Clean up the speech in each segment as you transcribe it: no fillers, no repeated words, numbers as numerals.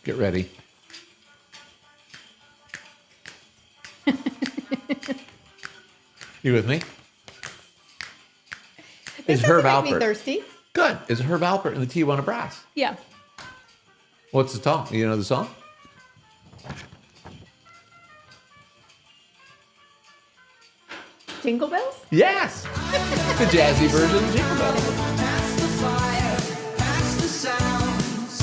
Get ready. You with me? This doesn't make me thirsty. Good. Is Herb Alpert in the Tijuana Brass? Yeah. What's the song? You know the song? Jingle bells? Yes. The jazzy version of Jingle Bells. Past the fire, past the sounds.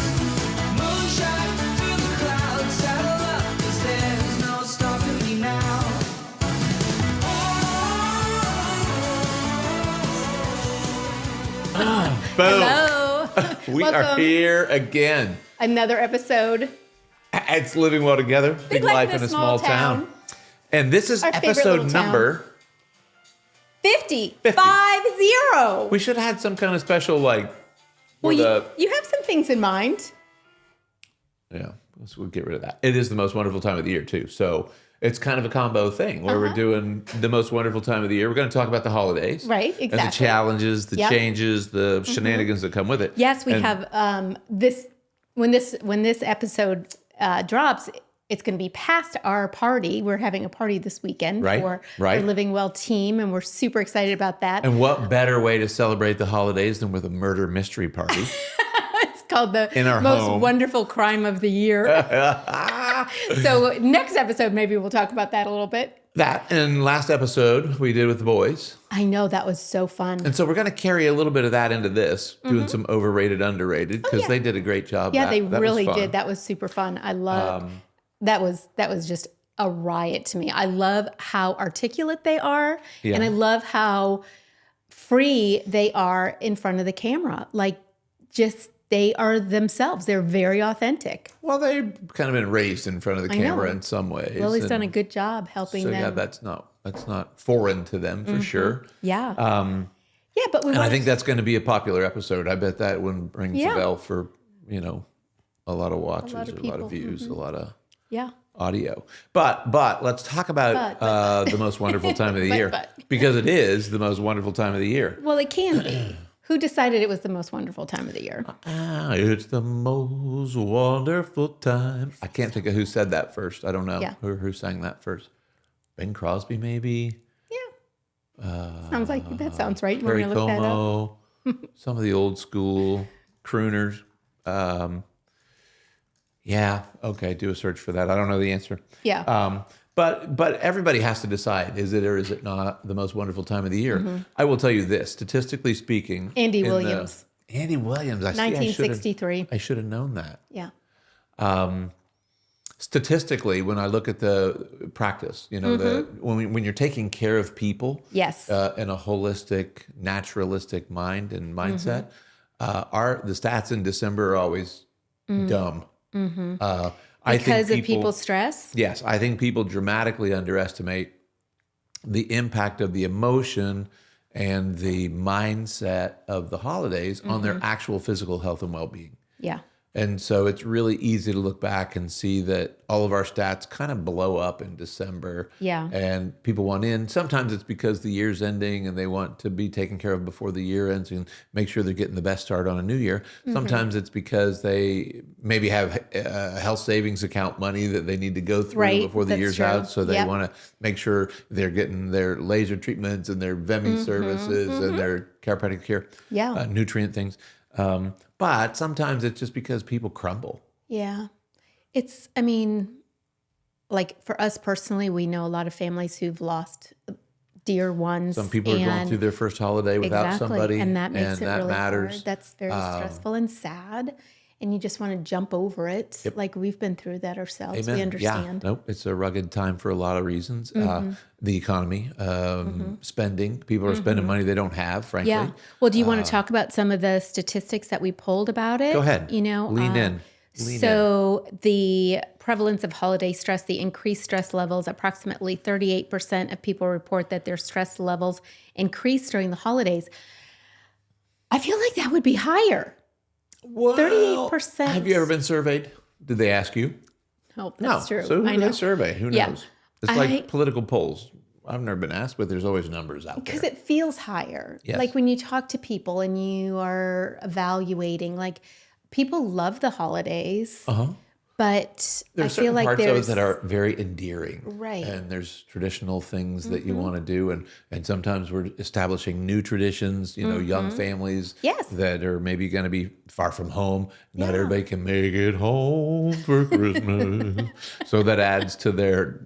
Moonshine through the clouds. Saddle up, 'cause there's no stopping me now. Boom. Hello. We are Welcome. here again. Another episode. It's Living Well Together. Big Life in a Small Town. And this is Our favorite episode little town. number 50. 50. 50. We should have had some kind of special, like, Well, for you have some things in mind. yeah, we'll get rid of that. It is the most wonderful time of the year, too. So it's kind of a combo thing where we're doing the most wonderful time of the year. We're going to talk about the holidays. Right, And the exactly. challenges, the Yep. changes, the shenanigans that come with it. Yes, we And- have this when this episode drops, it's going to be past our party. We're having a party this weekend Right, for right. the Living Well team, and we're super excited about that. And what better way to celebrate the holidays than with a murder mystery party? It's called the In our most home. wonderful crime of the year. So next episode, maybe we'll talk about that a little bit. That and last episode we did with the boys. I know that was so fun. And so we're going to carry a little bit of that into this, doing some overrated, underrated, because yeah. they did a great job. Yeah, that was really fun. did. That was super fun. I love that was just a riot to me. I love how articulate they are, Yeah. and I love how free they are in front of the camera. Like, just they are themselves. They're very authentic. Well, they've kind of been raised in front of the I know. camera in some ways. Lily's and done a good job helping so them. yeah, that's not foreign to them for sure. Yeah. Yeah, but we And I wanted think that's going to be a popular episode. I bet that one rings Yeah. a bell for a lot of watches, of a lot people. of views, a lot of yeah. audio. But let's talk about the most wonderful time of the year but. because it is the most wonderful time of the year. Well, it can be. Who decided it was the most wonderful time of the year? It's the most wonderful time. I can't think of who said that first. I don't know Yeah. who sang that first. Bing Crosby, maybe. Sounds like that sounds right. You want Perry me to look that up? Como. Some of the old school crooners. Yeah. Okay. Do a search for that. I don't know the answer. Yeah. But everybody has to decide, is it or is it not the most wonderful time of the year? I will tell you this, statistically speaking. Andy in the- Williams. Andy Williams. I see. 1963. I should have known that. Yeah. Statistically, when I look at the practice, when you're taking care of people Yes. in a holistic, naturalistic mind and mindset, the stats in December are always dumb. I think Because of people's stress? Yes, I think people dramatically underestimate the impact of the emotion and the mindset of the holidays on their actual physical health and well-being. Yeah. And so it's really easy to look back and see that all of our stats kind of blow up in December. Yeah. And people want in. Sometimes it's because the year's ending and they want to be taken care of before the year ends and make sure they're getting the best start on a new year. Sometimes it's because they maybe have a health savings account money that they need to go through Right, before the that's year's true. out. So they Yep. want to make sure they're getting their laser treatments and their VEMI services and their chiropractic care, Yeah. nutrient things. But sometimes it's just because people crumble. Yeah. Like for us personally, we know a lot of families who've lost dear ones. Some people are going through their first holiday without Exactly. somebody, And that makes it really matters. hard. That's very stressful and sad. And you just want to jump over it. Yep. Like we've been through that ourselves. Amen. We understand. Yeah, nope. It's a rugged time for a lot of reasons. The economy, spending. People are spending money they don't have, frankly. Yeah. Well, do you want to talk about some of the statistics that we pulled about it? Go ahead. You know, Lean in. Lean so the prevalence of holiday stress, the increased stress levels, approximately 38% of people report that their stress levels increase during the holidays. I feel like that would be higher. Well, 38%. Have you ever been surveyed? Did they ask you? Oh, that's true. So who I do know. they survey? Who Yeah. knows? It's like political polls. I've never been asked, but there's always numbers out there. Because it feels higher. Yes. Like when you talk to people and you are evaluating, like people love the holidays, But There I are certain feel like parts of it there's that are very endearing. Right. And there's traditional things that you want to do. And sometimes we're establishing new traditions, young families Yes. that are maybe going to be far from home. Not Yeah. everybody can make it home for Christmas. So that adds to their,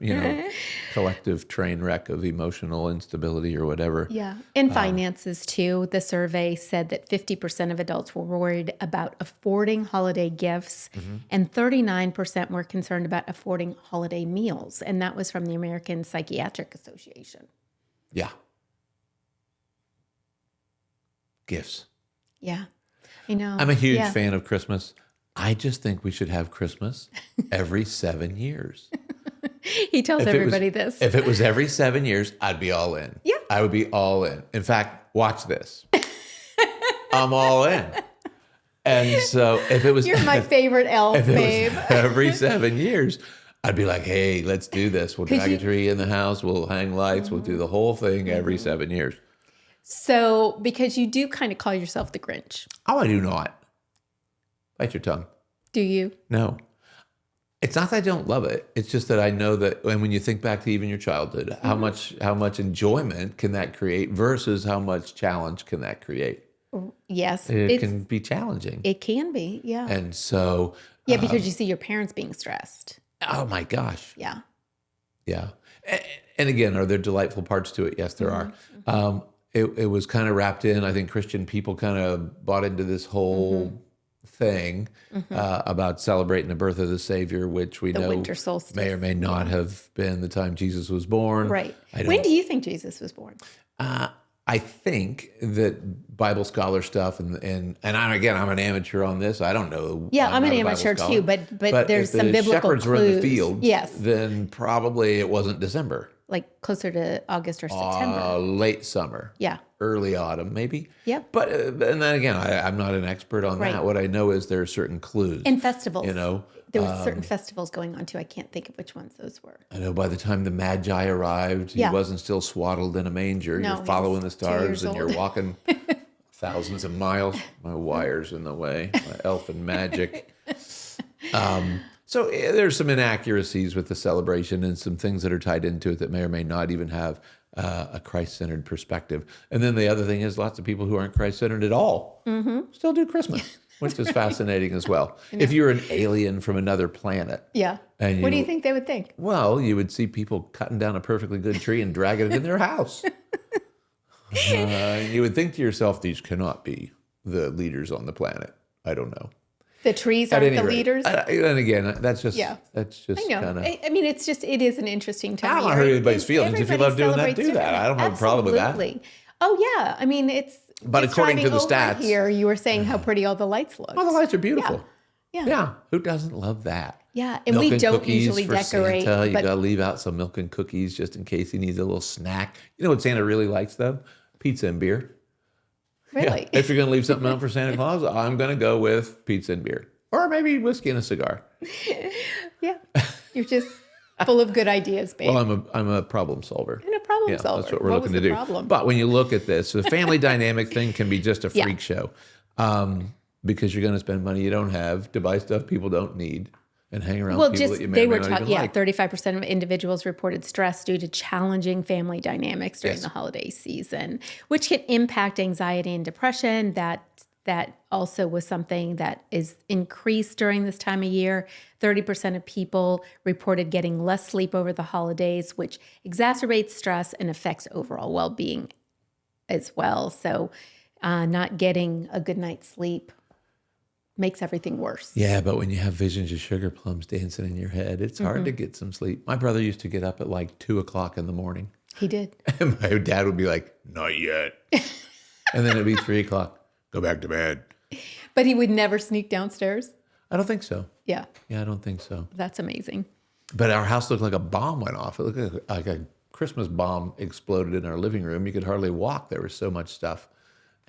collective train wreck of emotional instability or whatever. Yeah. And finances too. The survey said that 50% of adults were worried about affording holiday gifts and 39% were concerned about affording holiday meals. And that was from the American Psychiatric Association. Yeah. Gifts. Yeah. I know. I'm a huge Yeah. fan of Christmas. I just think we should have Christmas every 7 years. He tells If it was- everybody this. If it was every 7 years, I'd be all in. Yeah. I would be all in. In fact, watch this. I'm all in. And so if it was You're my favorite elf, if it babe. was every 7 years, I'd be like, hey, let's do this. We'll drag a tree in the house. We'll hang lights. We'll do the whole thing every 7 years. So, because you do kind of call yourself the Grinch, Oh, I do not. Bite your tongue. do you? No. It's not that I don't love it. It's just that I know that when you think back to even your childhood, how much enjoyment can that create versus how much challenge can that create? Yes. It It's- can be challenging. It can be. Yeah. And so, Yeah, because you see your parents being stressed. oh my gosh. Yeah. Yeah. And again, are there delightful parts to it? Yes, there are. It was kind of wrapped in, I think Christian people kind of bought into this whole thing about celebrating the birth of the Savior, which we The know winter solstice. may or may not have been the time Jesus was born. Right. I When do you think Jesus was born? I think that Bible scholar stuff and I'm an amateur on this. I don't know. Yeah, I'm an not a Bible amateur scholar. too, but there's if some the biblical shepherds clues. were in the fields, Yes. then probably it wasn't December. Like closer to August or September. Late summer. Yeah. Early autumn, maybe. Yep. But and then again, I'm not an expert on Right. that. What I know is there are certain clues. And festivals. There were Um, certain festivals going on too. I can't think of which ones those were. I know by the time the Magi arrived, Yeah. he wasn't still swaddled in a manger. No, You're he following the was 2 stars years and you're old. walking thousands of miles. My wire's in the way. My elfin magic. So there's some inaccuracies with the celebration and some things that are tied into it that may or may not even have a Christ-centered perspective. And then the other thing is lots of people who aren't Christ-centered at all still do Christmas, which is fascinating as well. If you're an alien from another planet, Yeah. And What do you- you think they would think? well, you would see people cutting down a perfectly good tree and dragging it in their house. You would think to yourself, these cannot be the leaders on the planet. I don't know. The trees At aren't any the rate, leaders? and again, that's just Yeah. that's just I know. kind of. I mean, it is an interesting time. I'm of not year. hurting anybody's And feelings. If you everybody love doing that, celebrates do that. differently. I don't have a problem with that. Absolutely. Oh yeah. I mean, it's. But just according to driving the over stats- here, you were saying how pretty all the lights look. Oh, the lights are beautiful. Yeah. Yeah. Who doesn't love that? Yeah, and Milk we and don't cookies usually for decorate, Santa. You but- got to leave out some milk and cookies just in case he needs a little snack. You know what Santa really likes, though? Pizza and beer. Really. Yeah. If you're going to leave something out for Santa Claus, I'm going to go with pizza and beer. Or maybe whiskey and a cigar. Yeah. You're just full of good ideas, babe. Well, I'm a problem solver. And a problem Yeah, solver. that's what we're was looking to the do. problem? But when you look at this, the family dynamic thing can be just a Yeah. freak show. Because you're going to spend money you don't have to buy stuff people don't need and hang around Well, people just that you may they or may were not taught. even Yeah, like. 35% of individuals reported stress due to challenging family dynamics during Yes. the holiday season, which can impact anxiety and depression. That also was something that is increased during this time of year. 30% of people reported getting less sleep over the holidays, which exacerbates stress and affects overall well-being as well. So, not getting a good night's sleep makes everything worse. Yeah, but when you have visions of sugar plums dancing in your head, it's hard Mm-hmm. to get some sleep. My brother used to get up at like 2:00 in the morning. He did. And my dad would be like, not yet. And then it'd be 3:00. Go back to bed. But he would never sneak downstairs. I don't think so. Yeah, Yeah, I don't think so. that's amazing. But our house looked like a bomb went off. It looked like a Christmas bomb exploded in our living room. You could hardly walk. There was so much stuff.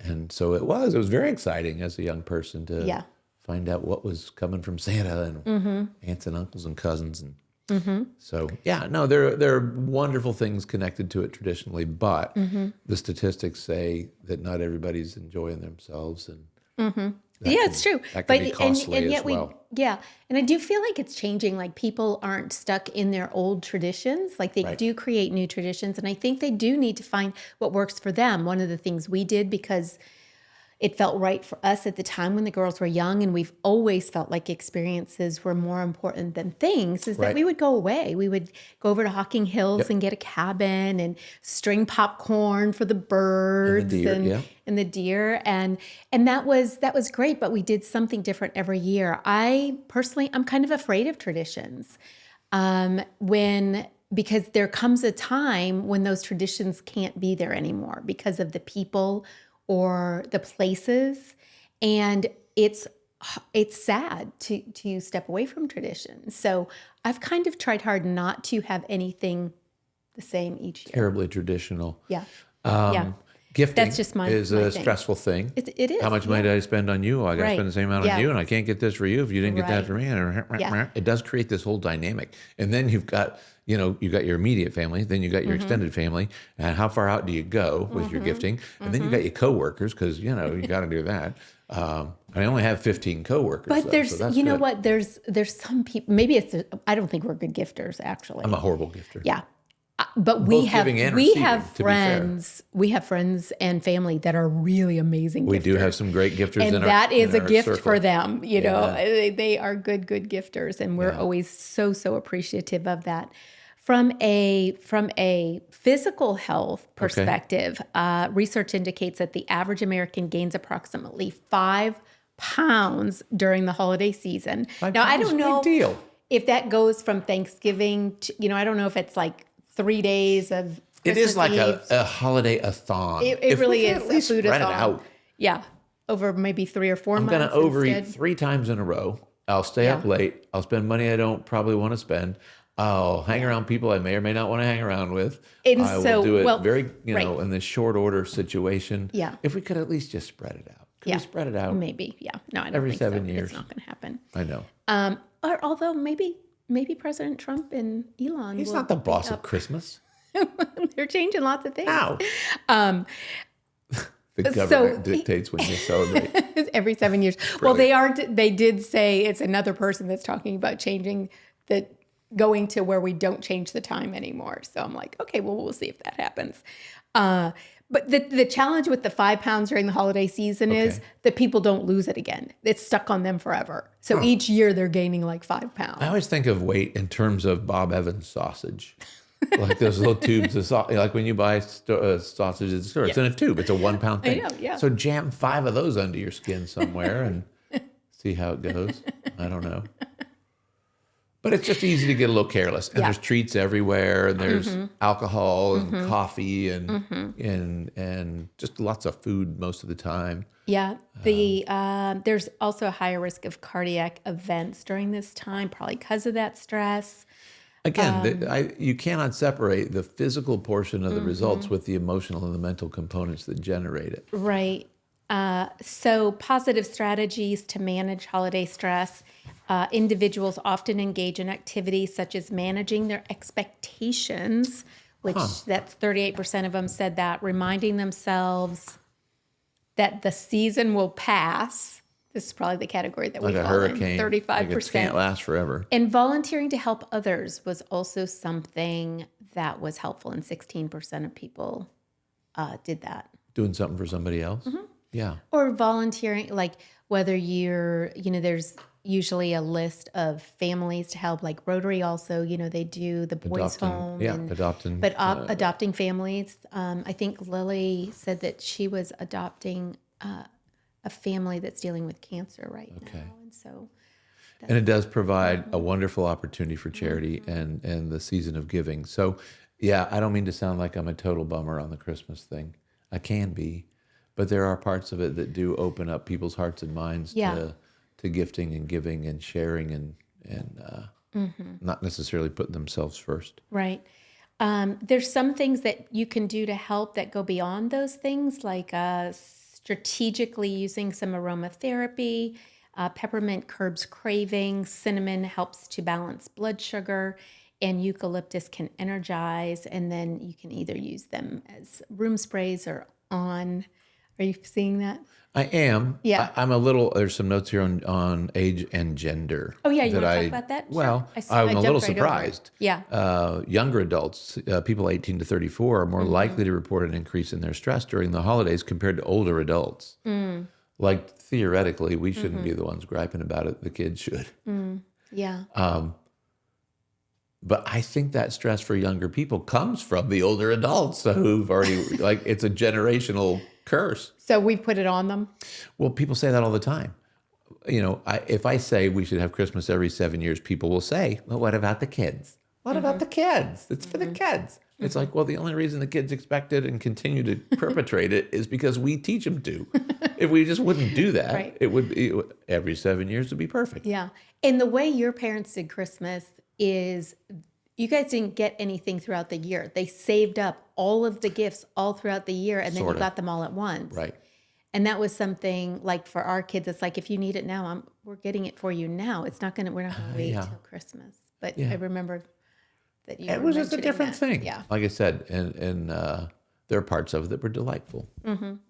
And so it was very exciting as a young person to Yeah. find out what was coming from Santa and aunts and uncles and cousins. And so, yeah, no, there are wonderful things connected to it traditionally, but the statistics say that not everybody's enjoying themselves. And It's true. That can be costly and as yet well. and I do feel like it's changing. Like people aren't stuck in their old traditions. Like they Right. do create new traditions, and I think they do need to find what works for them. One of the things we did, because it felt right for us at the time when the girls were young, and we've always felt like experiences were more important than things, is that Right. we would go away. We would go over to Hocking Hills Yep. and get a cabin and string popcorn for the birds deer, yeah. and the deer, and that was great. But we did something different every year. I personally, I'm kind of afraid of traditions, because there comes a time when those traditions can't be there anymore because of the people or the places, and it's sad to step away from tradition. So I've kind of tried hard not to have anything the same each year. Terribly traditional. Yeah. Yeah. Gifting That's just my is thing. a stressful thing. It is. How much money did I spend on you? I got to Right. spend the same amount Yeah. on you, and I can't get this for you if you didn't get that Right. for me. Yeah. It does create this whole dynamic. And then you've got, you got your immediate family, then you got Mm-hmm. your extended family, and how far out do you go with your gifting? And then you got your coworkers, because, you got to do that. I only have 15 coworkers. But though, there's, so that's you know good. what? There's some people. Maybe I don't think we're good gifters, actually. I'm a horrible gifter. Yeah. But we Both have giving and we receiving, have to be fair. friends. We have friends and family that are really amazing. We do gifters. have some great gifters And in that is in a our gift circle. for them. You know, Yeah. they are good gifters, and we're Yeah. always so appreciative of that. From a physical health perspective, research indicates that the average American gains approximately 5 pounds during the holiday season. 5 Now, I pounds, don't know big deal. if that goes from Thanksgiving to, I don't know if it's like 3 days of It Christmas is like Eve. a holiday-a-thon. It If we really could is at least a food spread it a out. Yeah, over maybe 3 or 4 I'm months. going to overeat instead. 3 times in a row. I'll stay up Yeah. late. I'll spend money I don't probably want to spend. I'll hang around people I may or may not want to hang around with. And I will so, do it well, very, right. in this short order situation. Yeah. If we could at least just spread it out. Could we spread it out? Maybe. Yeah. No, I don't Every think 7 so. years. It's not going to happen. I know. Or although maybe President Trump and Elon. He's will not the boss be of Christmas. They're changing lots of things. How? The government so- dictates when you celebrate. Every 7 years. Well, they did say it's another person that's talking about changing going to where we don't change the time anymore. So I'm like, okay, well, we'll see if that happens. But the challenge with the 5 pounds during the holiday season is Okay. that people don't lose it again. It's stuck on them forever. So each year they're gaining like 5 pounds. I always think of weight in terms of Bob Evans sausage. Like those little tubes of sausage, like when you buy sausage at the store, it's in a tube. It's a 1 pound thing. know, yeah. So jam 5 of those under your skin somewhere and see how it goes. I don't know. But it's just easy to get a little careless. And Yeah. there's treats everywhere, and there's alcohol and coffee and just lots of food most of the time. Yeah, there's also a higher risk of cardiac events during this time, probably because of that stress. Again, you cannot separate the physical portion of the results with the emotional and the mental components that generate it. Right. So positive strategies to manage holiday stress. Individuals often engage in activities such as managing their expectations, which that's 38% of them said that, reminding themselves that the season will pass. This is probably the category that we Like a fall in, hurricane. 35%. Like it can't last forever. And volunteering to help others was also something that was helpful, and 16% of people did that. Doing something for somebody else. Yeah. Or volunteering, like whether there's usually a list of families to help, like Rotary also, they do the boys' home. Adopting families. I think Lily said that she was adopting a family that's dealing with cancer right now. And so And it does provide a wonderful opportunity for charity and the season of giving. So, yeah, I don't mean to sound like I'm a total bummer on the Christmas thing. I can be, but there are parts of it that do open up people's hearts and minds to gifting and giving and sharing and not necessarily putting themselves first. Right. There's some things that you can do to help that go beyond those things, like strategically using some aromatherapy. Peppermint curbs craving, cinnamon helps to balance blood sugar, and eucalyptus can energize. And then you can either use them as room sprays or on Are you seeing that? I am. Yeah. I'm a little. There's some notes here on age and gender. Oh, yeah. You want to talk about that? Sure. Well, I I'm a little jumped right over it. surprised. Yeah. Younger adults, people 18 to 34, are more likely to report an increase in their stress during the holidays compared to older adults. Like theoretically, we shouldn't be the ones griping about it. The kids should. Yeah. But I think that stress for younger people comes from the older adults who've already, like, it's a generational curse. So we put it on them? Well, people say that all the time. You know, if I say we should have Christmas every 7 years, people will say, well, what about the kids? What about the kids? It's for the kids. It's like, well, the only reason the kids expect it and continue to perpetrate it is because we teach them to. If we just wouldn't do that, Right. it would be, every 7 years would be perfect. Yeah. And the way your parents did Christmas is you guys didn't get anything throughout the year. They saved up all of the gifts all throughout the year, and then Sorta. you got them all at once. Right. And that was something like for our kids, it's like, if you need it now, we're getting it for you now. It's not we're not gonna wait yeah. till Christmas. But Yeah. I remember that you It were was just a mentioning different that. thing. Yeah. Like I said, and there are parts of it that were delightful.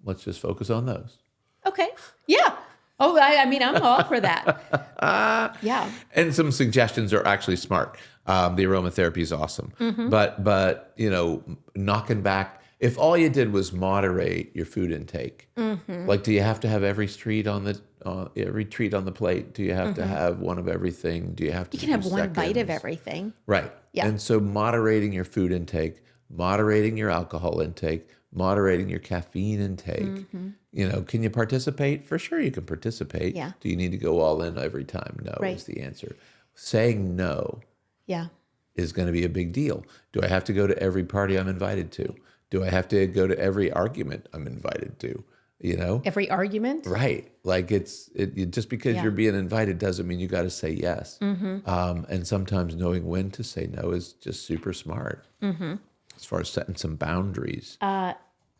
Let's just focus on those. Okay. Yeah. Oh, I mean, I'm all for that. Yeah. And some suggestions are actually smart. The aromatherapy is awesome, but you know, knocking back. If all you did was moderate your food intake, like, do you have to have every treat on the plate? Do you have to have one of everything? Do you have to? You can have do one bite of seconds? everything. Right. Yeah. And so moderating your food intake, moderating your alcohol intake, moderating your caffeine intake. You know, can you participate? For sure you can participate. Yeah. Do you need to go all in every time? No Right. is the answer. Saying no Yeah. is going to be a big deal. Do I have to go to every party I'm invited to? Do I have to go to every argument I'm invited to? You know? Every argument. Right. Like just because Yeah. you're being invited doesn't mean you got to say yes. And sometimes knowing when to say no is just super smart as far as setting some boundaries.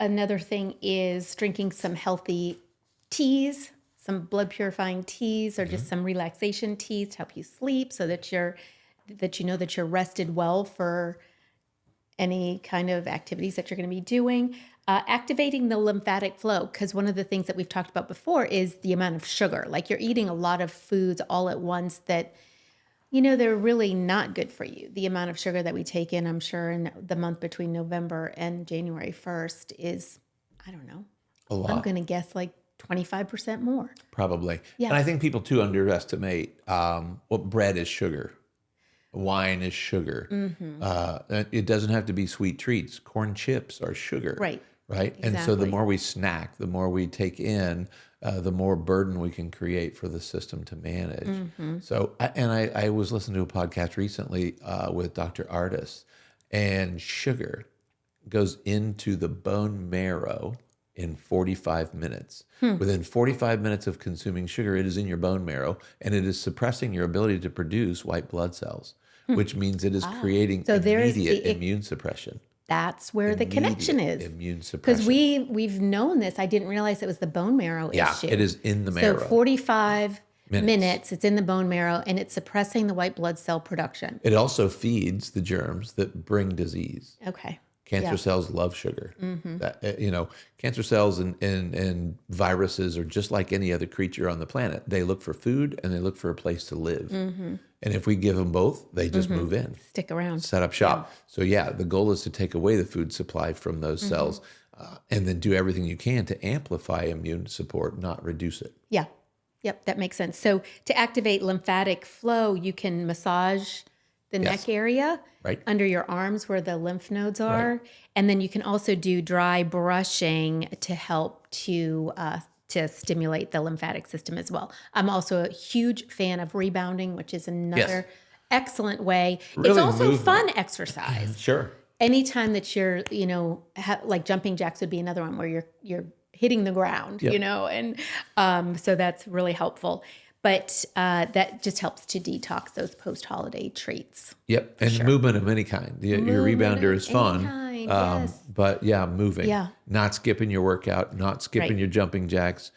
Another thing is drinking some healthy teas, some blood purifying teas, or just some relaxation teas to help you sleep, so that you know that you're rested well for any kind of activities that you're going to be doing. Activating the lymphatic flow, because one of the things that we've talked about before is the amount of sugar. Like, you're eating a lot of foods all at once that, you know, they're really not good for you. The amount of sugar that we take in, I'm sure, in the month between November and January 1st is, I don't know, A lot. I'm going to guess like 25% more. Probably. Yeah. And I think people too underestimate what bread is sugar. Wine is sugar. It doesn't have to be sweet treats. Corn chips are sugar. Right. Right. And so the Exactly. more we snack, the more we take in, the more burden we can create for the system to manage. So, I was listening to a podcast recently with Dr. Artis, and sugar goes into the bone marrow in 45 minutes. Within 45 minutes of consuming sugar, it is in your bone marrow, and it is suppressing your ability to produce white blood cells, which means it is creating So there is immediate the- immune suppression. That's where the connection Immediate is. Immune suppression. Because we've known this. I didn't realize it was the bone marrow Yeah, issue. it is in the marrow. So 45 Minutes. minutes, it's in the bone marrow, and it's suppressing the white blood cell production. It also feeds the germs that bring disease. Okay. Cancer Yeah. cells love sugar. That, you know, cancer cells and viruses are just like any other creature on the planet. They look for food and they look for a place to live. And if we give them both, they just move in, Stick around. set up shop. So yeah, the goal is to take away the food supply from those cells, and then do everything you can to amplify immune support, not reduce it. Yeah. Yep, that makes sense. So to activate lymphatic flow, you can massage the neck area Right. under your arms where the lymph nodes are. And then you can also do dry brushing to help to stimulate the lymphatic system as well. I'm also a huge fan of rebounding, which is another excellent way. It's Really also movement. fun exercise. Sure. Anytime that you're, you know, like jumping jacks would be another one where you're hitting the ground, Yep. you know, and so that's really helpful. But that just helps to detox those post-holiday treats. Yep, and movement of any kind. Your Movement rebounder of is any fun, kind, yes. but yeah, moving. Yeah. Not skipping your workout, not skipping Right. your jumping jacks,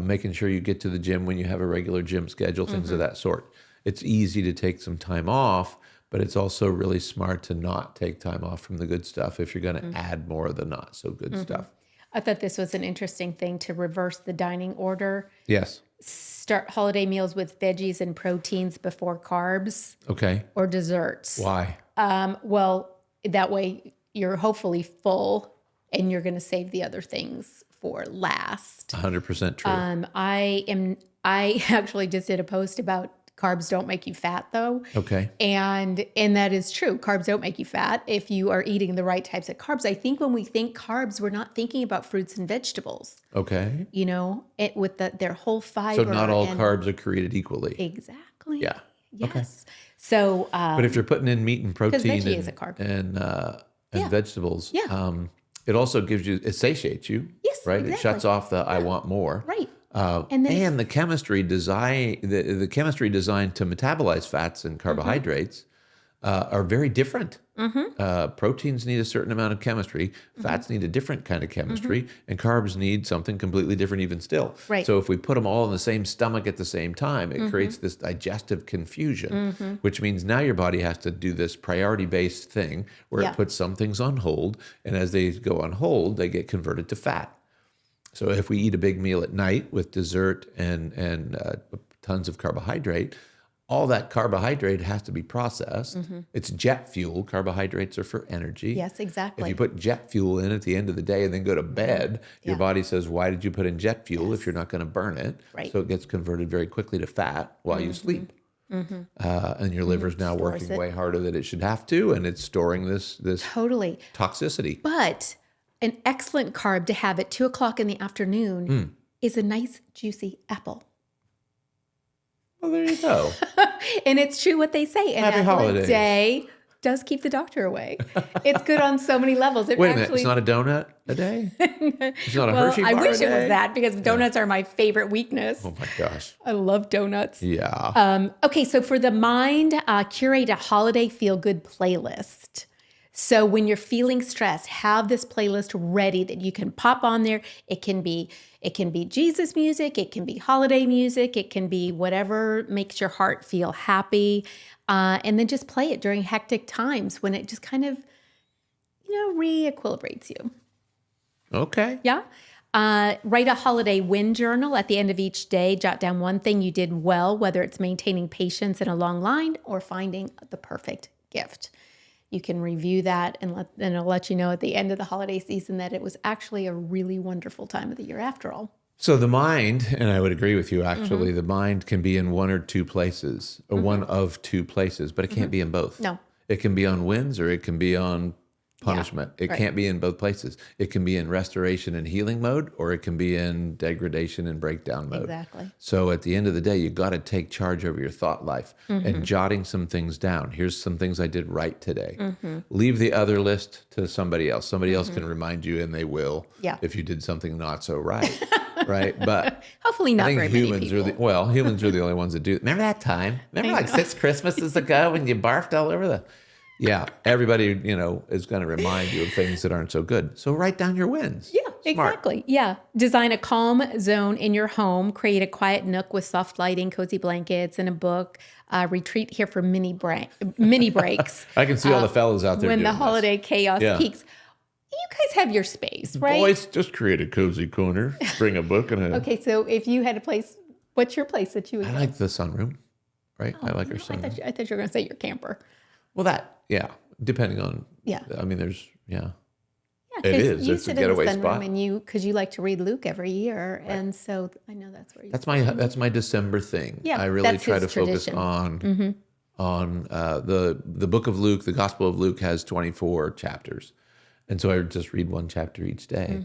making sure you get to the gym when you have a regular gym schedule, things of that sort. It's easy to take some time off, but it's also really smart to not take time off from the good stuff if you're going to add more of the not so good stuff. I thought this was an interesting thing to reverse the dining order. Yes. Start holiday meals with veggies and proteins before carbs Okay. or desserts. Why? Well, that way you're hopefully full and you're going to save the other things for last. 100% true. I actually just did a post about carbs don't make you fat though. Okay. And that is true. Carbs don't make you fat if you are eating the right types of carbs. I think when we think carbs, we're not thinking about fruits and vegetables, Okay. with their whole fiber. So not all carbs are created equally. Exactly. Yeah. Yes. Okay. So, But if you're putting in meat and protein veggie and, is a carb. and vegetables, Yeah. it also it satiates you. Yes, Right. It exactly. shuts off the I want more. Right. And the chemistry design, the chemistry designed to metabolize fats and carbohydrates are very different. Proteins need a certain amount of chemistry. Fats need a different kind of chemistry, and carbs need something completely different even still. Right. So if we put them all in the same stomach at the same time, it creates this digestive confusion, which means now your body has to do this priority-based thing where Yeah. it puts some things on hold, and as they go on hold, they get converted to fat. So if we eat a big meal at night with dessert and tons of carbohydrate, all that carbohydrate has to be processed. It's jet fuel. Carbohydrates are for energy. Yes, exactly. If you put jet fuel in at the end of the day and then go to bed, your Yeah. body says, why did you put in jet fuel if you're not going to burn it? Right. So it gets converted very quickly to fat while you sleep. And your liver's now Stores working it. way harder than it should have to, and it's storing this Totally. toxicity. But an excellent carb to have at 2:00 in the afternoon is a nice juicy apple. Well, there you go. And it's true what they say. An Happy apple holidays. a day does keep the doctor away. It's good on so many levels. It Wait a minute, actually, it's not a donut a day? It's not a well, Hershey bar I wish a it was day? that because donuts are my favorite weakness. Oh my gosh. I love donuts. Yeah. Okay, so for the mind, curate a holiday feel-good playlist. So when you're feeling stressed, have this playlist ready that you can pop on there. It can be Jesus music, it can be holiday music, it can be whatever makes your heart feel happy, and then just play it during hectic times when it just kind of, re-equilibrates you. Okay. Yeah. Write a holiday win journal at the end of each day. Jot down one thing you did well, whether it's maintaining patience in a long line or finding the perfect gift. You can review that and it'll let you know at the end of the holiday season that it was actually a really wonderful time of the year after all. So the mind, and I would agree with you actually, the mind can be in one or two places, or one of two places, but it can't be in both. No. It can be on wins or it can be on punishment. It right. can't be in both places. It can be in restoration and healing mode, or it can be in degradation and breakdown mode. Exactly. So at the end of the day, you got to take charge over your thought life and jotting some things down. Here's some things I did right today. Leave the other list to somebody else. Somebody else can remind you, and they will Yeah. if you did something not so right. Right. But Hopefully not I think very many humans people. humans are the only ones that do. Remember that time? Remember like 6 Christmases ago when you barfed all over the... Yeah, everybody, is going to remind you of things that aren't so good. So write down your wins. Yeah, Smart. exactly. Yeah. Design a calm zone in your home. Create a quiet nook with soft lighting, cozy blankets, and a book. Retreat here for mini breaks. I can see all the fellas out there when the doing this. holiday chaos Yeah. peaks. You guys have your space, right? Boys, just create a cozy corner. Bring a book and a... Okay, so if you had a place, what's your place that you would I go? like the sunroom, right? I like our I sunroom. thought you were going to say your camper. Well, depending on... Yeah. I mean, there's... Yeah. Yeah, It 'cause is. You It's a sit in the getaway sunroom spot. and because you like to read Luke every year, and so I know that's where you. That's my December thing. Yeah, I really that's try to his focus tradition. on the book of Luke. The Gospel of Luke has 24 chapters, and so I just read one chapter each day,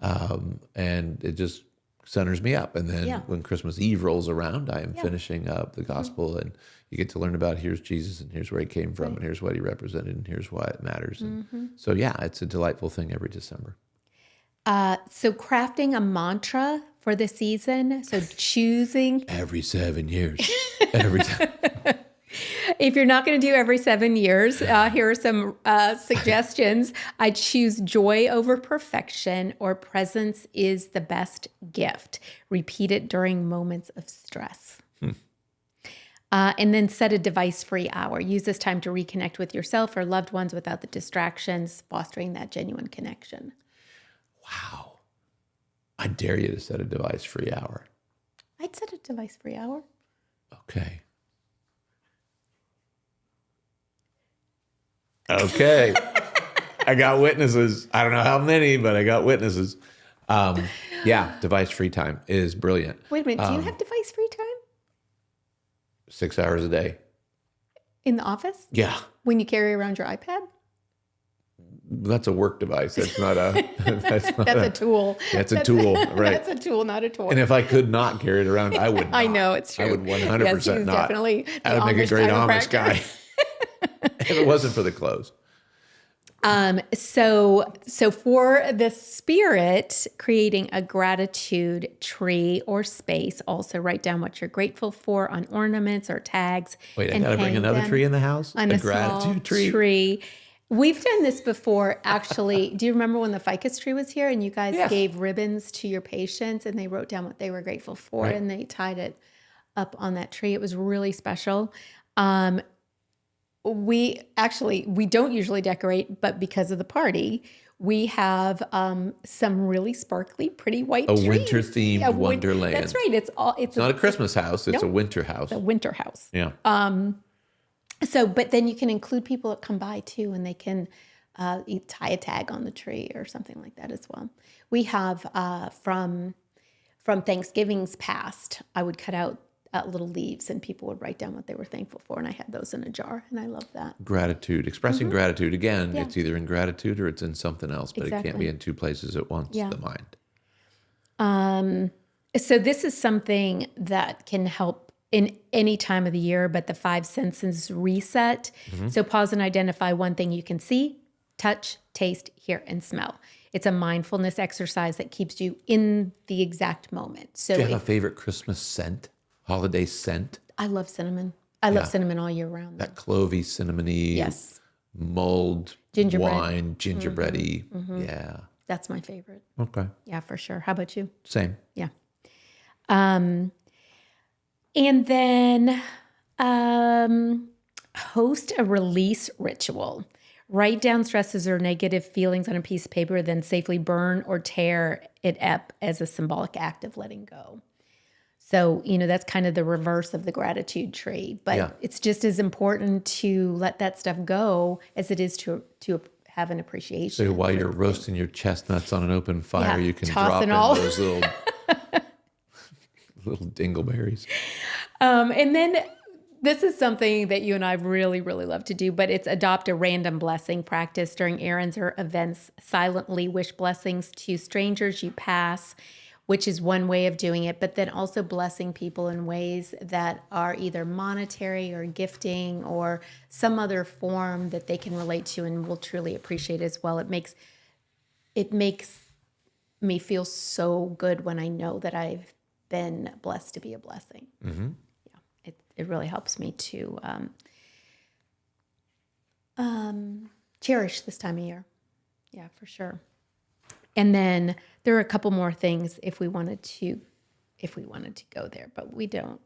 and it just centers me up. And then Yeah. when Christmas Eve rolls around, I am finishing up the Gospel, and you get to learn about here's Jesus, and here's where he came from, and here's what he represented, and here's why it matters. And so it's a delightful thing every December. So crafting a mantra for the season. So choosing. Every 7 years, every time. If you're not going to do every 7 years, here are some suggestions. I choose joy over perfection, or presence is the best gift. Repeat it during moments of stress. And then set a device-free hour. Use this time to reconnect with yourself or loved ones without the distractions, fostering that genuine connection. Wow. I dare you to set a device-free hour. I'd set a device-free hour. Okay. Okay. I got witnesses. I don't know how many, but I got witnesses. Yeah, device-free time is brilliant. Wait a minute. Do you have device-free time 6 hours a day. in the office Yeah. when you carry around your iPad? That's a work device. That's not a. That's a tool. That's a tool, right? That's a tool, not a toy. And if I could not carry it around, I would. Not. I know, it's true. I would 100% Yes, he's not. definitely I would the make a great Amish chiropractor. guy if it wasn't for the clothes. So for the spirit, creating a gratitude tree or space. Also write down what you're grateful for on ornaments or tags. Wait, I and got to bring hang another them tree in the house. on A a small gratitude tree. tree. We've done this before, actually. Do you remember when the ficus tree was here and you guys Yes. gave ribbons to your patients and they wrote down what they were grateful for Right. and they tied it up on that tree? It was really special. We don't usually decorate, but because of the party, we have some really sparkly, pretty white A trees. winter-themed Yeah, wonderland. That's right. It's Not a Christmas house. It's a winter house. a winter house. Yeah. So, but then you can include people that come by too, and they can tie a tag on the tree or something like that as well. We have from Thanksgivings past, I would cut out little leaves, and people would write down what they were thankful for, and I had those in a jar, and I love that. Gratitude. Expressing gratitude. Again, Yeah. it's either in gratitude or it's in something else, but it can't Exactly. be in two places at once, Yeah. the mind. So this is something that can help in any time of the year, but the 5 senses reset. So pause and identify one thing you can see, touch, taste, hear, and smell. It's a mindfulness exercise that keeps you in the exact moment. So Do you have a favorite Christmas scent? Holiday scent? I love cinnamon. I love cinnamon all year round. That clovey, cinnamony, Yes, mulled Gingerbread. wine, gingerbready. Yeah. that's my favorite. Okay. Yeah, for sure. How about you? Same. Yeah. And then host a release ritual. Write down stresses or negative feelings on a piece of paper, then safely burn or tear it up as a symbolic act of letting go. So, that's kind of the reverse of the gratitude tree, but Yeah. it's just as important to let that stuff go as it is to have an appreciation. So while for you're the roasting your chestnuts on an open fire, Yeah, you can toss drop in in all. those little little dingleberries. And then this is something that you and I really, really love to do, but it's adopt a random blessing practice during errands or events. Silently wish blessings to strangers you pass, which is one way of doing it, but then also blessing people in ways that are either monetary or gifting or some other form that they can relate to and will truly appreciate as well. It makes me feel so good when I know that I've been blessed to be a blessing. Mm-hmm. Yeah, it really helps me to cherish this time of year. Yeah, for sure. And then there are a couple more things if we wanted to go there, but we don't.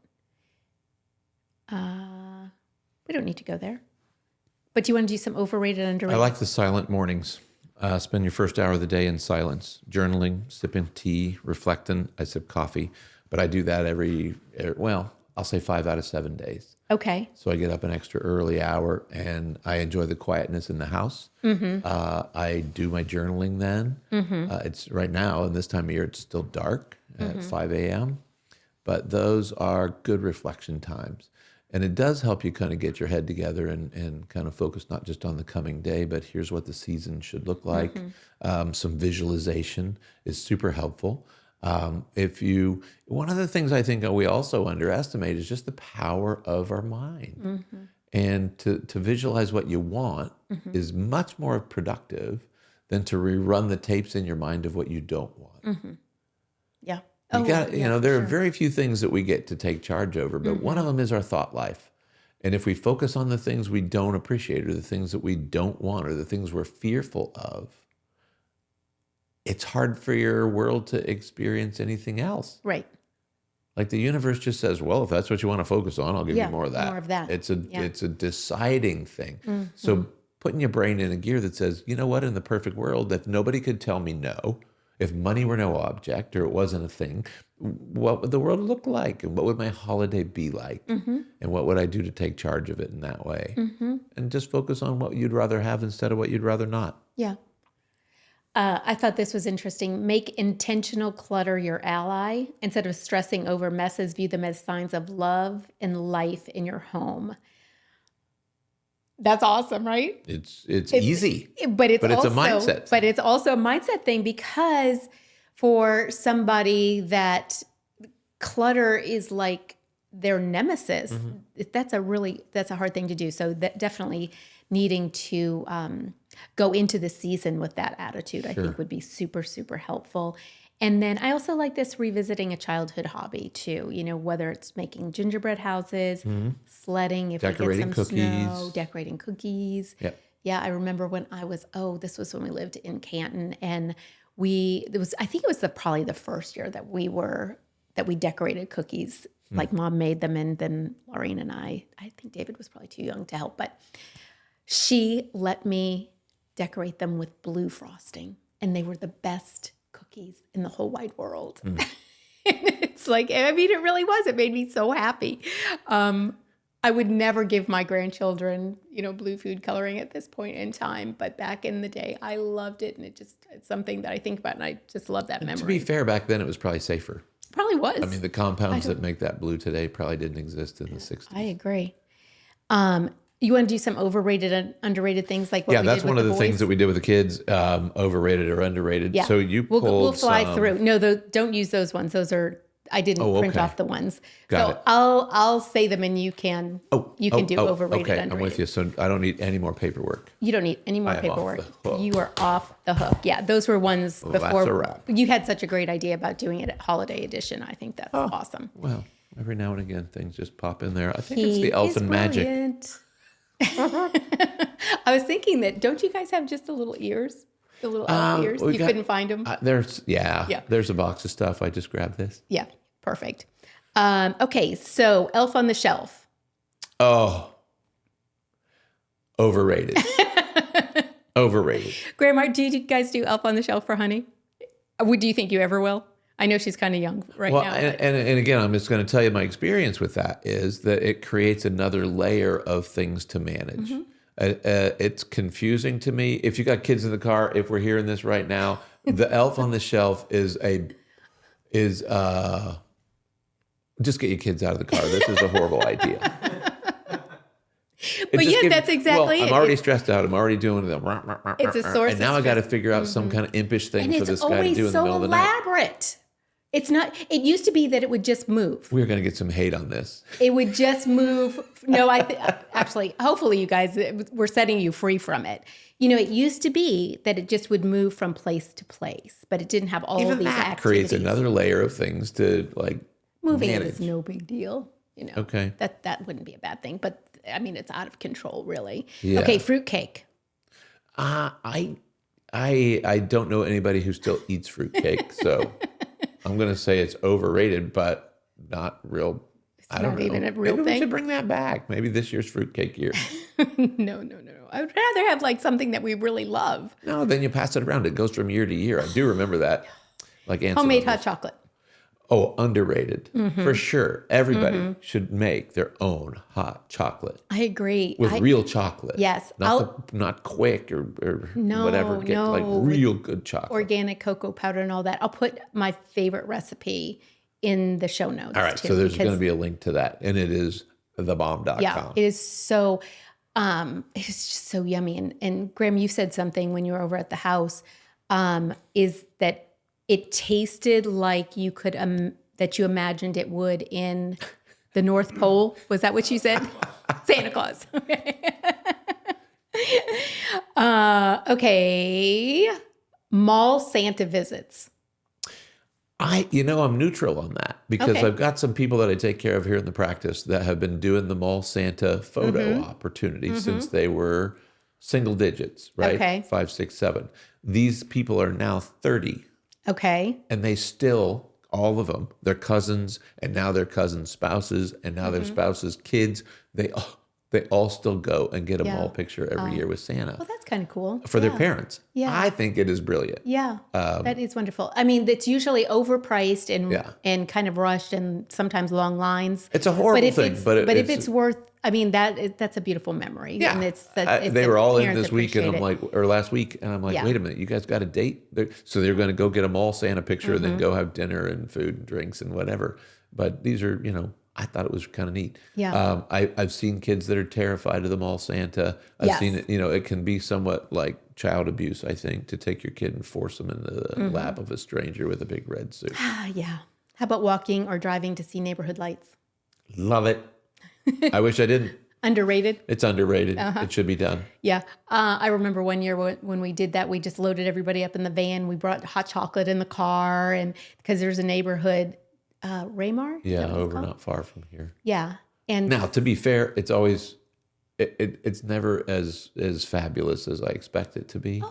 We don't need to go there. But do you want to do some overrated, I underrated? like the silent mornings. Spend your first hour of the day in silence, journaling, sipping tea, reflecting. I sip coffee, but I do that I'll say 5 out of 7 days. Okay. So I get up an extra early hour and I enjoy the quietness in the house. I do my journaling then. It's right now, in this time of year, it's still dark at 5 a.m., but those are good reflection times. And it does help you kind of get your head together and kind of focus not just on the coming day, but here's what the season should look like. Some visualization is super helpful. One of the things I think we also underestimate is just the power of our mind. And to visualize what you want is much more productive than to rerun the tapes in your mind of what you don't want. Yeah. There are very few things that we get to take charge over, but one of them is our thought life. And if we focus on the things we don't appreciate or the things that we don't want or the things we're fearful of, it's hard for your world to experience anything else. Right. Like the universe just says, well, if that's what you want to focus on, I'll give you more of that. More of that. It's a deciding thing. So putting your brain in a gear that says, you know what, in the perfect world, if nobody could tell me no, if money were no object or it wasn't a thing, what would the world look like? And what would my holiday be like? And what would I do to take charge of it in that way? And just focus on what you'd rather have instead of what you'd rather not. Yeah. I thought this was interesting. Make intentional clutter your ally. Instead of stressing over messes, view them as signs of love and life in your home. That's awesome, right? It's easy, But it's a also, mindset. But it's also a mindset thing, because for somebody that clutter is like their nemesis, that's a hard thing to do. So that definitely needing to go into the season with that attitude, I think would be super, super helpful. And then I also like this revisiting a childhood hobby too, whether it's making gingerbread houses, sledding, if Decorating we get some cookies. snow, decorating cookies. Yep. Yeah, I remember when this was when we lived in Canton, and I think it was probably the first year that we decorated cookies. Like Mom made them, and then Laureen and I think David was probably too young to help, but she let me decorate them with blue frosting, and they were the best cookies in the whole wide world. It's like, I mean, it really was. It made me so happy. I would never give my grandchildren, blue food coloring at this point in time, but back in the day, I loved it, and it's something that I think about, and I just love that memory. To be fair, back then it was probably safer. Probably was. I mean, the compounds that make that blue today probably didn't exist in the 60s. I agree. You want to do some overrated and underrated things like what we did that's with one of the boys? things that we did with the kids, overrated or underrated. Yeah. So you pulled we'll fly some- through. No, don't use those ones. Those are, I didn't print okay. off the ones. Got so it. I'll say them, and you can do overrated, okay, underrated. I'm with you. So I don't need any more paperwork. You don't need any more I am off paperwork. the hook. You are off the hook. Yeah, those were ones Well, before. that's a wrap. You had such a great idea about doing it at Holiday Edition. I think that's awesome. Well, every now and again, things just pop in there. I think it's the elfin magic. Brilliant. I was thinking that, don't you guys have just the little ears? The little elf ears? You couldn't find them? There's a box of stuff. I just grabbed this. Yeah, perfect. Okay, so Elf on the Shelf. Oh, overrated. Overrated. Grandma, do you guys do Elf on the Shelf for Honey? Do you think you ever will? I know she's kind of young right now. And again, I'm just going to tell you my experience with that is that it creates another layer of things to manage. It's confusing to me. If you got kids in the car, if we're hearing this right now, the Elf on the Shelf is just get your kids out of the car. This is a horrible idea. But yeah, that's exactly it. I'm already stressed out. I'm already doing the. It's a source and now of I got to stress. figure out some kind of impish thing And for it's this guy to always do in the so middle of the night. elaborate. It's not, it used to be that it would just move. We're going to get some hate on this. It would just move. No, actually, hopefully you guys, we're setting you free from it. It used to be that it just would move from place to place, but it didn't have all Even these that activities. creates another layer of things to Moving manage. is no big deal. Okay. That wouldn't be a bad thing, but I mean, it's out of control, really. Yeah. Okay, fruitcake. I don't know anybody who still eats fruitcake, so I'm going to say it's overrated, but not real. I don't know. Even a real Maybe thing? we should bring that back. Maybe this year's fruitcake year. No. I would rather have like something that we really love. No, then you pass it around. It goes from year to year. I do remember that. Like Homemade hot chocolate. Oh, underrated. Mm-hmm. For sure. Everybody should make their own hot chocolate. I agree. With real chocolate. Yes. Not quick or No, whatever. Get no. like real good chocolate. Organic cocoa powder and all that. I'll put my favorite recipe in the show notes. All right. too, So there's because- going to be a link to that. And it is thebomb.com. Yeah, it is so, it's just so yummy. And Graham, you said something when you were over at the house, is that it tasted like you could, that you imagined it would in the North Pole. Was that what you said? Santa Claus. Okay. Mall Santa visits. I'm neutral on that because Okay. I've got some people that I take care of here in the practice that have been doing the mall Santa photo opportunity since they were single digits, right? Okay. 5, 6, 7. These people are now 30 Okay. and they still, all of them, their cousins and now their cousins' spouses and now their spouses' kids, they they all still go and get a Yeah. mall picture every year with Santa Well, that's kind of cool. for their Yeah. parents. Yeah. I think it is brilliant. Yeah, that is wonderful. I mean, it's usually overpriced and Yeah. and kind of rushed and sometimes long lines. It's a horrible if thing, it's, but if it's worth, I mean, that's a beautiful memory. Yeah. and it's They were all in this week, and I'm like, like, or last week, and I'm like, Yeah. wait a minute, you guys got a date? So they're going to go get a mall Santa picture and then Mm-hmm. go have dinner and food and drinks and whatever. But these are, I thought it was kind of neat. Yeah. I've seen kids that are terrified of the mall Santa. I've Yes. seen it, it can be somewhat like child abuse, I think, to take your kid and force them into the Mm-hmm. lap of a stranger with a big red suit. yeah. How about walking or driving to see neighborhood lights? Love it. I wish I didn't. Underrated. It's underrated. Uh-huh. It should be done. Yeah. I remember one year when we did that, we just loaded everybody up in the van. We brought hot chocolate in the car, and because there's a neighborhood, Raymar? Is Yeah, that what it's over called? not far from here. Yeah. And Now, to be fair, it's always it's never as fabulous as I expect it to be.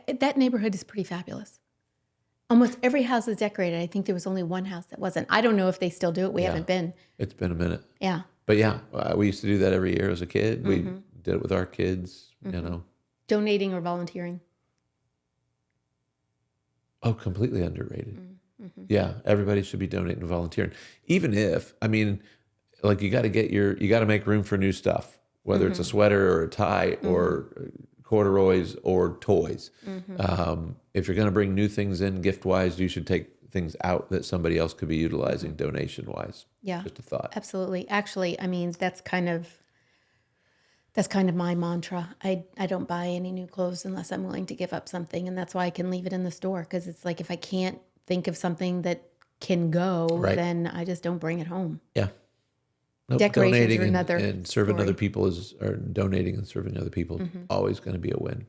that neighborhood is pretty fabulous. Almost every house is decorated. I think there was only one house that wasn't. I don't know if they still do it. We haven't been. It's been a minute. Yeah. But yeah, we used to do that every year as a kid. We Mm-hmm. did it with our kids, Donating or volunteering. Oh, completely underrated. Mm-hmm. Yeah, everybody should be donating and volunteering. Even if, like you got to make room for new stuff, whether it's a sweater or a tie or corduroys or toys. If you're going to bring new things in gift-wise, you should take things out that somebody else could be utilizing donation-wise. Yeah. Just a thought. Absolutely. Actually, I mean, that's kind of my mantra. I don't buy any new clothes unless I'm willing to give up something. And that's why I can leave it in the store. Because it's like, if I can't think of something that can go, Right. then I just don't bring it home. Yeah. Nope, Decorations donating are another and serving story. other people or donating and serving other people is always going to be a win.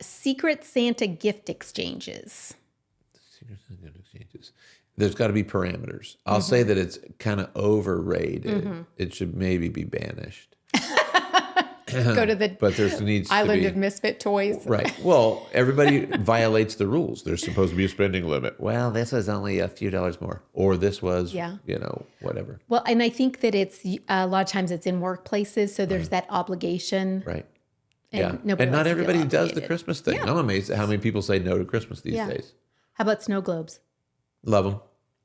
Secret Santa gift exchanges. Secret Santa exchanges. There's got to be parameters. I'll say that it's kind of overrated. It should maybe be banished. Go to the But there needs Island to of be Misfit Toys. right. Well, everybody violates the rules. There's supposed to be a spending limit. Well, this was only a few dollars more, or this was, Yeah. whatever. Well, and I think that it's a lot of times it's in workplaces, so there's that obligation. Right. And Yeah. nobody And not likes to feel everybody does the obligated. Christmas thing. Yeah. I'm amazed at how many people say no to Christmas these Yeah. days. How about snow globes? Love them.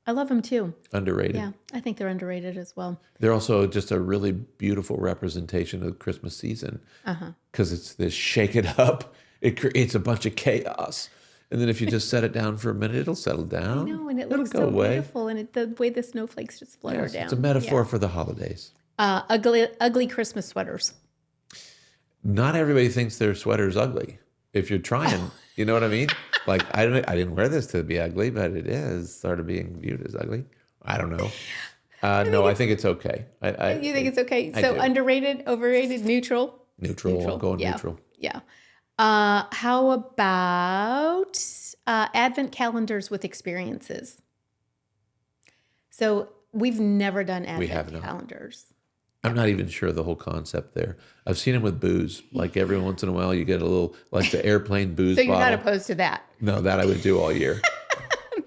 I love them too. Underrated. Yeah, I think they're underrated as well. They're also just a really beautiful representation of the Christmas season because it's this shake it up. It creates a bunch of chaos. And then if you just set it down for a minute, it'll settle down. No, and it It'll looks go so away. beautiful, and the way the snowflakes just flutter Yes, down. it's a metaphor for the holidays. Ugly Christmas sweaters. Not everybody thinks their sweater is ugly. If you're trying, you know what I mean? Like, I didn't wear this to be ugly, but it is sort of being viewed as ugly. I don't know. No, I think it's okay. You think it's okay? I So do. underrated, overrated, neutral? Neutral. I'm going yeah. neutral. Yeah. How about Advent calendars with experiences? So we've never done We have Advent not. calendars. I'm not even sure of the whole concept there. I've seen them with booze. Like every once in a while, you get a little, like the airplane booze So you're bottle. not opposed to that. No, that I would do all year.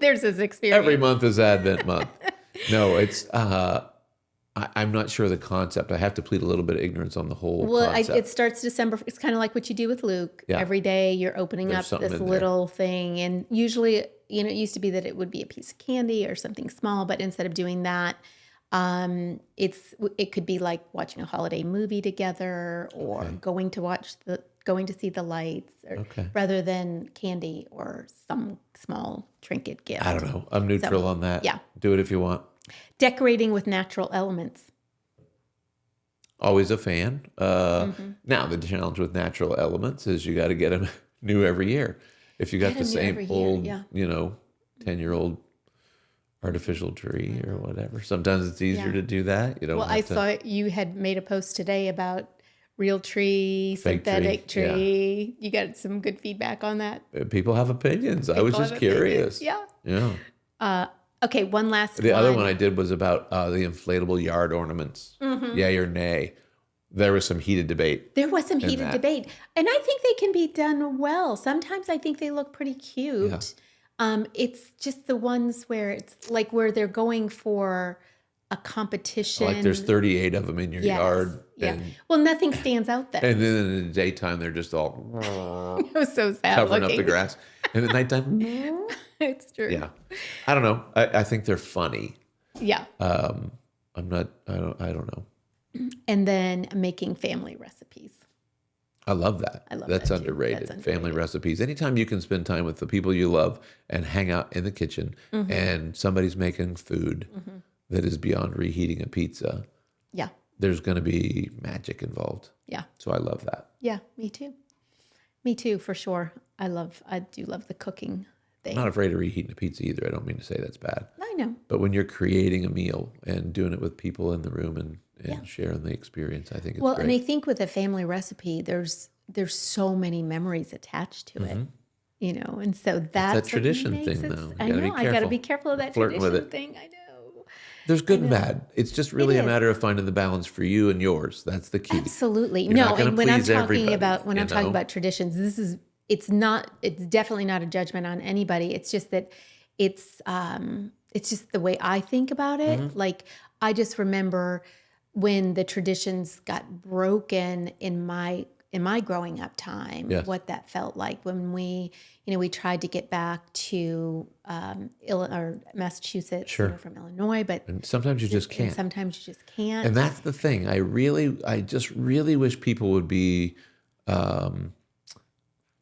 There's this experience. Every month is Advent month. No, it's. I'm not sure of the concept. I have to plead a little bit of ignorance on the whole Well, concept. it starts December. It's kind of like what you do with Luke. Yeah. Every day you're opening There's up something this in there. little thing. And usually, it used to be that it would be a piece of candy or something small. But instead of doing that, it could be like watching a holiday movie together or going to see the lights or rather than candy or some small trinket gift. I don't know. I'm neutral on that. yeah. Do it if you want. Decorating with natural elements. Always a fan. Now, the challenge with natural elements is you got to get them new every year. If you got Get the 'em new same every year, old, yeah. 10-year-old artificial tree or whatever, sometimes it's easier to do that. You don't Well, have I to. saw you had made a post today about real tree, Fake synthetic tree, yeah. tree. You got some good feedback on that? People have opinions. I was People just have opinions. curious. Yeah. Yeah. Okay, one last The other one I did was about the inflatable yard ornaments. Yay or nay. There was some heated debate. There was some heated that. debate. And I think they can be done well. Sometimes I think they look pretty cute. It's just the ones where it's like where they're going for a competition. Like there's 38 of them in your Yes, yard. Yeah. Well, nothing stands out then. And then in the daytime, they're just all It was so sad covering looking. up the grass. And at nighttime, It's true. yeah. I don't know. I think they're funny. Yeah. I don't know. And then making family recipes. I love that. I love That's that too. underrated. That's Family underrated. recipes. Anytime you can spend time with the people you love and hang out in the kitchen and somebody's making food that is beyond reheating a pizza, Yeah. there's going to be magic involved. Yeah. So I love that. Yeah. Me too. Me too, for sure. I do love the cooking thing. I'm not afraid of reheating a pizza either. I don't mean to say that's bad. I know. But when you're creating a meal and doing it with people in the room and sharing the experience, I think it's Well, great. and I think with a family recipe, there's so many memories attached to it, and so that's that tradition thing, though. You I gotta be know. I got to careful. be careful of that Flirting with tradition it. thing. I know. There's good and bad. It's just really a is. matter of finding the balance for you and yours. That's the key. Absolutely. You're not No, gonna and when I'm please talking everybody, about you know? traditions, it's definitely not a judgment on anybody. It's just that it's just the way I think about it. Mm-hmm. Like I just remember when the traditions got broken in my growing up time, Yes. what that felt like when we tried to get back to Massachusetts, Sure. from Illinois, but And sometimes you just and can't. sometimes you just can't. And that's the thing. I just really wish people would be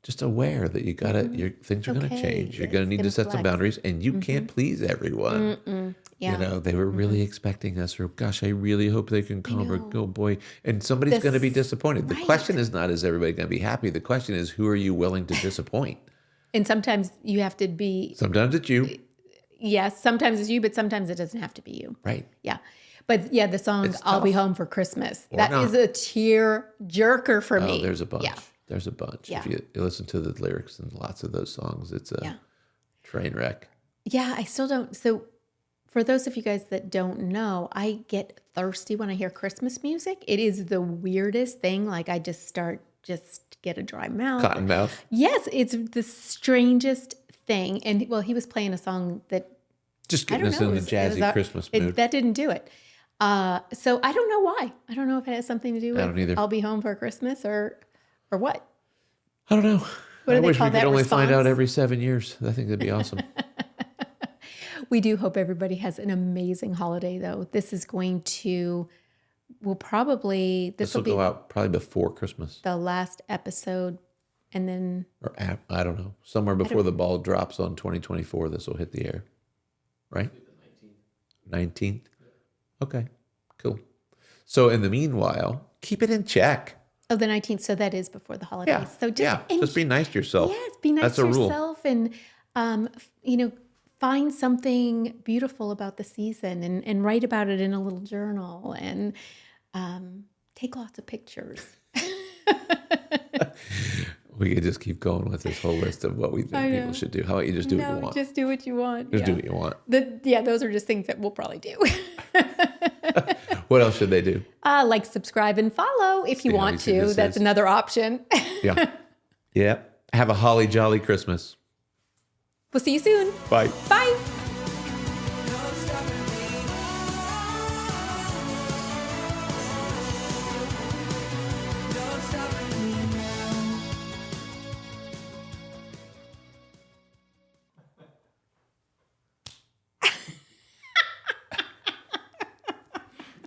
just aware that you gotta, things are gonna okay. change. You're gonna It's need to gonna set some flex. boundaries, and you can't please everyone. Yeah. They were really expecting us, or gosh, I really hope they can come, or know. oh boy. And somebody's going to be disappointed. The right. question is not, is everybody going to be happy? The question is, who are you willing to disappoint? And sometimes you have to be, Sometimes it's you, yes, sometimes it's you, but sometimes it doesn't have to be you. right? Yeah. But yeah, the song It's I'll Be tough. Home for Christmas. Or That not. is a tear jerker for me. Oh, there's a bunch. Yeah. There's a bunch. Yeah. If you listen to the lyrics and lots of those songs, it's a Yeah. train wreck. Yeah, I still don't. So for those of you guys that don't know, I get thirsty when I hear Christmas music. It is the weirdest thing. Like I just get a dry mouth. Cottonmouth. Yes, it's the strangest thing. And well, he was playing a song that Just I getting don't us know. in It the was- jazzy it was Christmas mood. that didn't do it. So I don't know why. I don't know if it has something to do I don't either. with I'll be home for Christmas or what. I don't know. What do I they wish call we could that only find out response? every 7 years. I think that'd be awesome. We do hope everybody has an amazing holiday, though. This is going to, This will be go out probably before Christmas. the last episode. And then, Or I don't know. Somewhere before the ball drops on 2024, this will hit the air. Right? 19th? Okay, cool. So in the meanwhile, keep it in check. the 19th. So that is before the holidays. Yeah. So Just be nice to yourself. Yes, be nice That's to a rule. yourself and, find something beautiful about the season and write about it in a little journal and take lots of pictures. We could just keep going with this whole list of what we think people should do. How about you just do what you want? Just do what you want. Just do what you want. Those are just things that we'll probably do. What else should they do? Like subscribe and follow if you See how want easy to. this That's is. another option. Yeah. Yeah. Have a holly jolly Christmas. We'll see you soon. Bye. Bye.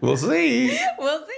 We'll see. We'll see.